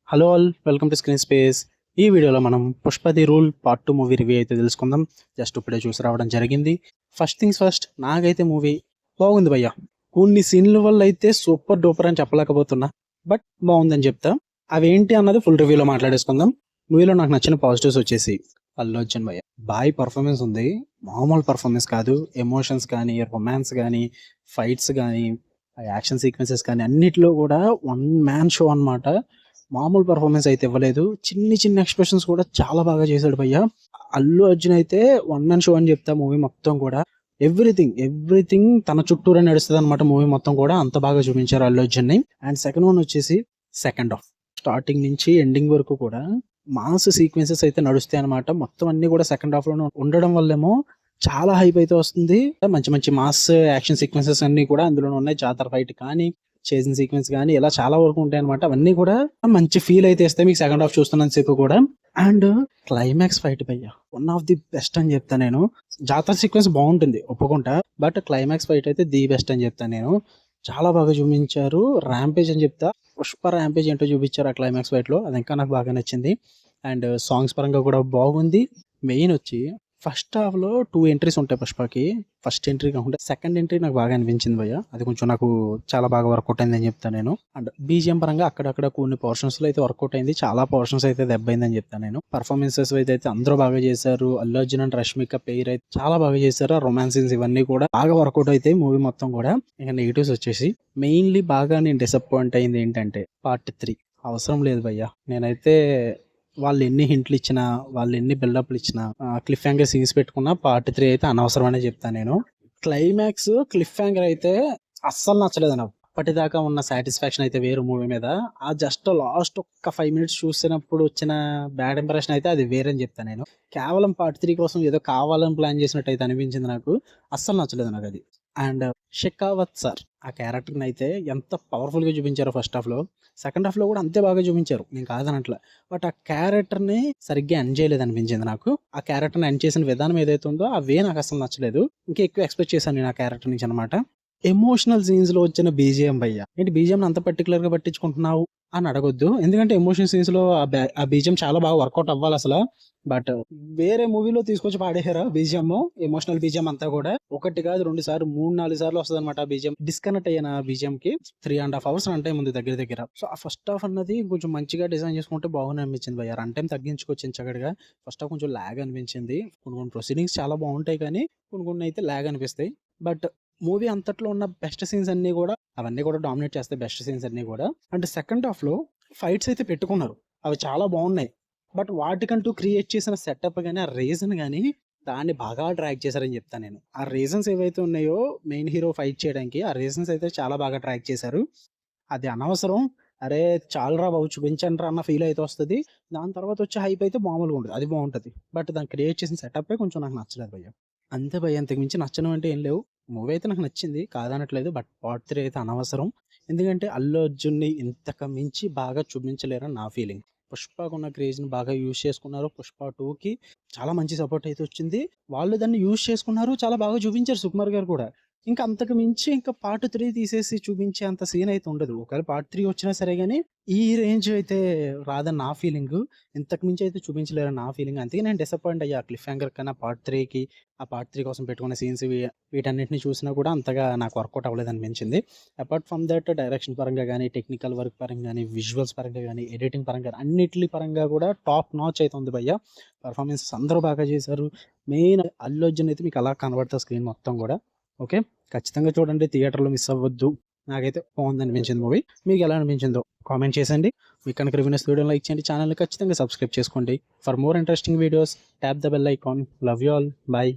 Hello all, welcome to screen space. ఈ వీడియోలో మనం పుష్పది రూల్ పార్ట్ 2 మూవీ రివ్యూ అయితే తెలుసుకుందాం. జస్ట్ ఇప్పుడే చూసి రావడం జరిగింది. ఫస్ట్ థింగ్స్ ఫస్ట్, నాకైతే మూవీ బాగుంది భయ్య. కొన్ని సీన్ల వల్ల అయితే సూపర్ డూపర్ అని చెప్పలేకపోతున్నా, బట్ బాగుందని చెప్తా. అవేంటి అన్నది ఫుల్ రివ్యూలో మాట్లాడేసుకుందాం. మూవీలో నాకు నచ్చిన పాజిటివ్స్ వచ్చేసి అల్లు అర్జున్ భయ్య బాయ్ పర్ఫార్మెన్స్ ఉంది. మామూలు పర్ఫార్మెన్స్ కాదు. ఎమోషన్స్ కానీ, రొమాన్స్ కానీ, ఫైట్స్ కానీ, యాక్షన్ సీక్వెన్సెస్ కానీ అన్నిట్లో కూడా వన్ మ్యాన్ షో అన్నమాట. మామూలు పర్ఫార్మెన్స్ అయితే ఇవ్వలేదు. చిన్ని చిన్న ఎక్స్ప్రెషన్స్ కూడా చాలా బాగా చేశాడు భయ్య. అల్లు అర్జున్ అయితే వన్ మ్యాన్ షో అని చెప్తా. మూవీ మొత్తం కూడా ఎవ్రీథింగ్ తన చుట్టూరే నడుస్తుంది అనమాట. మూవీ మొత్తం కూడా అంత బాగా చూపించారు అల్లు అర్జున్ ని. అండ్ సెకండ్ వన్ వచ్చేసి సెకండ్ హాఫ్, స్టార్టింగ్ నుంచి ఎండింగ్ వరకు కూడా మాస్ సీక్వెన్సెస్ అయితే నడుస్తాయి అనమాట. మొత్తం అన్ని కూడా సెకండ్ హాఫ్ లో ఉండడం వల్లేమో చాలా హైప్ అయితే వస్తుంది. మంచి మంచి మాస్ యాక్షన్ సీక్వెన్సెస్ అన్ని కూడా అందులో ఉన్నాయి. జాతర ఫైట్ కానీ, చేసిన సీక్వెన్స్ కానీ ఇలా చాలా వరకు ఉంటాయి అనమాట. అవన్నీ కూడా మంచి ఫీల్ అయితే ఇస్తాయి మీకు సెకండ్ హాఫ్ చూస్తున్నంత సేపు కూడా. అండ్ క్లైమాక్స్ ఫైట్ భయ్య వన్ ఆఫ్ ది బెస్ట్ అని చెప్తా నేను. జాతర సీక్వెన్స్ బాగుంటుంది ఒప్పుకుంటా, బట్ క్లైమాక్స్ ఫైట్ అయితే ది బెస్ట్ అని చెప్తాను నేను. చాలా బాగా చూపించారు. ర్యాంపేజ్ అని చెప్తా. పుష్ప ర్యాంపేజ్ ఏంటో చూపించారు ఆ క్లైమాక్స్ ఫైట్ లో. అది ఇంకా నాకు బాగా నచ్చింది. అండ్ సాంగ్స్ పరంగా కూడా బాగుంది. మెయిన్ వచ్చి ఫస్ట్ హాఫ్ లో 2 ఎంట్రీస్ ఉంటాయి పుష్పకి. ఫస్ట్ ఎంట్రీ కాకుండా సెకండ్ ఎంట్రీ నాకు బాగా అనిపించింది భయ్య. అది కొంచెం నాకు చాలా బాగా వర్కౌట్ అయిందని చెప్తాను నేను. అండ్ బీజిఎం పరంగా అక్కడక్కడ కొన్ని పోర్షన్స్ లో అయితే వర్కౌట్ అయింది. చాలా పోర్షన్స్ అయితే దెబ్బైందని చెప్తాను నేను. పర్ఫార్మెన్సెస్ అయితే అందరూ బాగా చేశారు. అల్లు అర్జున్ అండ్ రష్మిక పేరు అయితే చాలా బాగా చేశారు. రొమాన్స్ సీన్స్ ఇవన్నీ కూడా బాగా వర్కౌట్ అయితే మూవీ మొత్తం కూడా. ఇంకా నెగిటివ్స్ వచ్చేసి మెయిన్లీ బాగా నేను డిసప్పాయింట్ అయింది ఏంటంటే పార్ట్ 3 అవసరం లేదు భయ్య. నేనైతే వాళ్ళు ఎన్ని హింట్లు ఇచ్చినా, వాళ్ళు ఎన్ని బిల్డప్లు ఇచ్చినా, క్లిఫ్ హ్యాంగర్ సీన్స్ పెట్టుకున్నా పార్ట్ 3 అయితే అనవసరమనే చెప్తాను నేను. క్లైమాక్స్ క్లిఫ్ హ్యాంగర్ అయితే అస్సలు నచ్చలేదు నాకు. అప్పటిదాకా ఉన్న సాటిస్ఫాక్షన్ అయితే వేరు మూవీ మీద. ఆ జస్ట్ లాస్ట్ ఒక్క 5 మినిట్స్ చూసినప్పుడు వచ్చిన బ్యాడ్ ఇంప్రెషన్ అయితే అది వేరని చెప్తాను నేను. కేవలం పార్ట్ 3 కోసం ఏదో కావాలని ప్లాన్ చేసినట్టు అయితే అనిపించింది నాకు. అస్సలు నచ్చలేదు నాకు అది. అండ్ షెకావత్ సార్ ఆ క్యారెక్టర్ని అయితే ఎంత పవర్ఫుల్ గా చూపించారో ఫస్ట్ హాఫ్ లో, సెకండ్ హాఫ్ లో కూడా అంతే బాగా చూపించారు. నేను కాదనట్లా, బట్ ఆ క్యారెక్టర్ ని సరిగ్గా ఎండ్ చేయలేదు అనిపించింది నాకు. ఆ క్యారెక్టర్ ని ఎండ్ చేసిన విధానం ఏదైతే ఉందో ఆ వే నాకు అసలు నచ్చలేదు. ఇంకా ఎక్కువ ఎక్స్పెక్ట్ చేశాను నేను ఆ క్యారెక్టర్ నుంచి అనమాట. ఎమోషనల్ సీన్స్ లో వచ్చిన బీజిఎం భయ్య, ఏంటి బీజిఎం అంత పర్టికులర్ గా పట్టించుకుంటున్నావు అని అడగొద్దు. ఎందుకంటే ఎమోషనల్ సీన్స్ లో ఆ బీజిఎం చాలా బాగా వర్కౌట్ అవ్వాలి అసలు. బట్ వేరే మూవీలో తీసుకొచ్చి పాడేశారు బీజిఎం. ఎమోషనల్ బీజిఎం అంతా కూడా ఒకటి కాదు 2 సార్లు 3-4 సార్లు వస్తుంది అనమాట. బీజిఎం డిస్కనెక్ట్ అయిన బీజిఎం కి 3.5 hours రన్ టైం ఉంది దగ్గర దగ్గర. సో ఆ ఫస్ట్ హాఫ్ అన్నది కొంచెం మంచిగా డిజైన్ చేసుకుంటే బాగుంది అనిపించింది భయ్య. రన్ టైం తగ్గించుకొచ్చింది చక్కగా. ఫస్ట్ హాఫ్ కొంచెం లాగ్ అనిపించింది. కొన్ని ప్రొసీడింగ్స్ చాలా బాగుంటాయి కానీ కొన్ని అయితే లాగ్ అనిపిస్తాయి. బట్ మూవీ అంతట్లో ఉన్న బెస్ట్ సీన్స్ అన్ని కూడా అవన్నీ కూడా డామినేట్ చేస్తాయి బెస్ట్ సీన్స్ అన్ని కూడా. అండ్ సెకండ్ హాఫ్ లో ఫైట్స్ అయితే పెట్టుకున్నారు, అవి చాలా బాగున్నాయి. బట్ వాటికంటూ క్రియేట్ చేసిన సెటప్ కానీ, ఆ రీజన్ కానీ దాన్ని బాగా ట్రాక్ చేశారని చెప్తాను నేను. ఆ రీజన్స్ ఏవైతే ఉన్నాయో మెయిన్ హీరో ఫైట్ చేయడానికి, ఆ రీజన్స్ అయితే చాలా బాగా ట్రాక్ చేశారు. అది అనవసరం. అరే చాలరా బాబు చూపించండి రా అన్న ఫీల్ అయితే వస్తుంది. దాని తర్వాత వచ్చే హైప్ అయితే మామూలుగా ఉంటుంది, అది బాగుంటుంది. బట్ దాన్ని క్రియేట్ చేసిన సెటప్ కొంచెం నాకు నచ్చలేదు భయ్య. అంతే భయ్య, అంతకు మించి నచ్చడం అంటే ఏం లేవు. మూవీ అయితే నాకు నచ్చింది కాదనట్లేదు, బట్ పార్ట్ 3 అయితే అనవసరం. ఎందుకంటే అల్లు అర్జున్ని ఇంతకు మించి బాగా చూపించలేరని నా ఫీలింగ్. పుష్పకున్న క్రేజ్ని బాగా యూజ్ చేసుకున్నారు. పుష్ప 2కి చాలా మంచి సపోర్ట్ అయితే వచ్చింది. వాళ్ళు దాన్ని యూజ్ చేసుకున్నారు, చాలా బాగా చూపించారు సుకుమార్ గారు కూడా. ఇంకా అంతకు మించి ఇంకా పార్ట్ 3 తీసేసి చూపించే అంత సీన్ అయితే ఉండదు. ఒకవేళ పార్ట్ 3 వచ్చినా సరే కానీ ఈ రేంజ్ అయితే రాదని నా ఫీలింగ్. ఇంతకు మించి అయితే చూపించలేరని నా ఫీలింగ్. అందుకే నేను డిసప్పాయింట్ అయ్యా క్లిఫ్ హ్యాంగర్ కన్నా పార్ట్ 3కి. ఆ పార్ట్ 3 కోసం పెట్టుకున్న సీన్స్ వీటన్నిటిని చూసినా కూడా అంతగా నాకు వర్కౌట్ అవ్వలేదు అనిపించింది. అపార్ట్ ఫ్రమ్ దట్ డైరెక్షన్ పరంగా కానీ, టెక్నికల్ వర్క్ పరంగా కానీ, విజువల్స్ పరంగా కానీ, ఎడిటింగ్ పరంగా అన్నిటి పరంగా కూడా టాప్ నాచ్ అయితే ఉంది భయ్య. పర్ఫార్మెన్సెస్ అందరూ బాగా చేశారు. మెయిన్ అల్లు అర్జున్ అయితే మీకు అలా కనబడుతుంది స్క్రీన్ మొత్తం కూడా. ఓకే, ఖచ్చితంగా చూడండి, థియేటర్లో మిస్ అవ్వద్దు. నాకైతే బాగుంది అనిపించింది మూవీ. మీకు ఎలా అనిపించిందో కామెంట్ చేసండి. మీకు కనుక రివ్యూస్ వీడియో లైక్ చేయండి, ఛానల్ని ఖచ్చితంగా సబ్స్క్రైబ్ చేసుకోండి. For more interesting videos tap the bell icon. Love you all, bye.